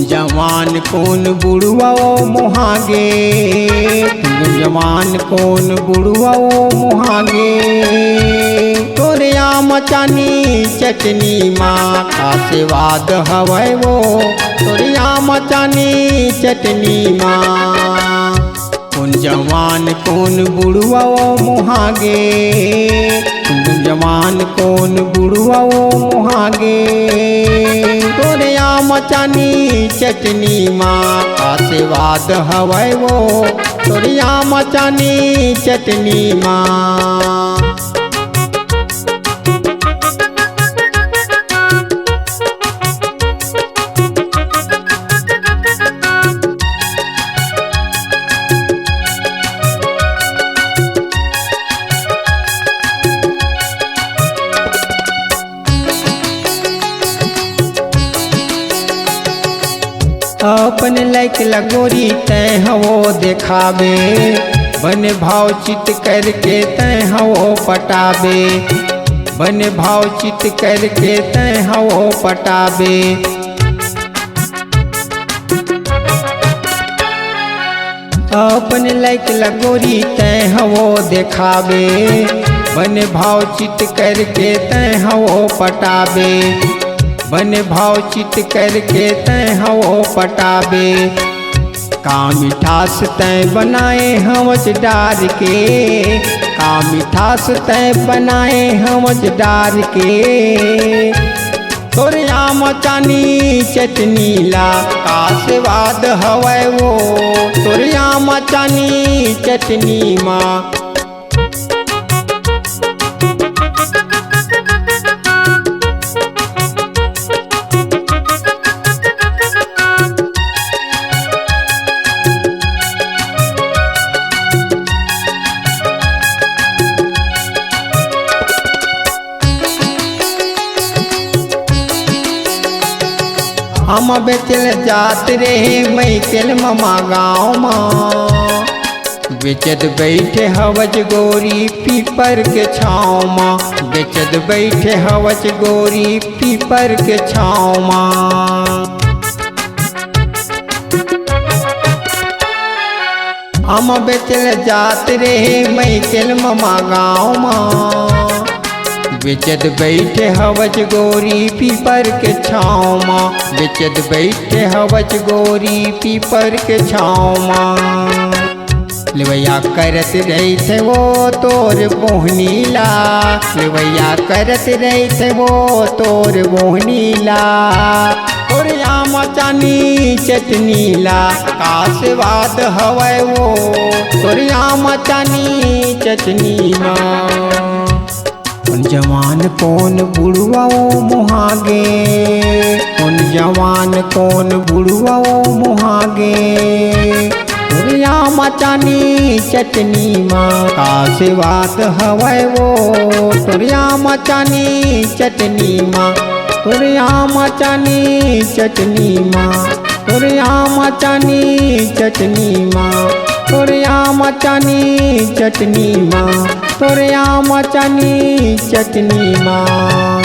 जवान कौन बुढ़वा मोहागे, तुम जवान कौन बुढ़वा मोहागे। तोरे आम चानी चटनी माँ का स्वाद हवै वो, तोरे आम चानी चटनी माँ। कौन जवान कौन बुढ़वा मोहागे, तुम जवान कौन बुढ़वा मोहागे। तोरे आम चानी चटनी माँ का स्वाद हवै वो, तोरे आम चानी चटनी माँ। अपन लाइक लगोरी तय हवो देखावे, बन भाव चित करके तय हवो पटावे, बन भाव चित करके तय हवो पटावे। अपन लाइक लगोरी तय हवो देखावे, बन भाव चित करके तय हवो पटावे, बन भाव चित करके तय हवो पटावे। का मिठास तय बनाए हमच डार के, का मिठास तय बनाए हमच डार के। तोरे आम चानी चटनी ला का स्वाद हवै वो, तोरे आम चानी चटनी माँ। हम बेचल जात रहे मैकेल ममा गाँव माँ, बेचत बैठे हवज गोरी पीपर के छाँव माँ, बेचत बैठे हवज गोरी पीपर के छाँव माँ। हम बेचल जात रहे मैकेल ममा गाँव माँ, बेचत बैठे हवज गोरी पीपर के छाँव माँ, बेचत बैठे हवज गोरी पीपर के छाँव माँ। लेवैया करत रही थे वो तोर बोहनीला, लेवैया करत रही थे वो तोर बोहनीला। तोरे आम चानी चटनी ला का स्वाद हवै वो, तोरे आम चानी चटनी माँ। कौन जवान कौन बुढ़वा मोहागे, कौन जवान कौन बुढ़वा मोहागे। तोरे आम चानी चटनी माँ का स्वाद हवै वो, तोरे आम चानी चटनी माँ, तोरे आम चानी चटनी माँ, तोरे आम चानी चटनी माँ, तोरे आम चानी चटनी माँ, तोरे आम चानी चटनी माँ।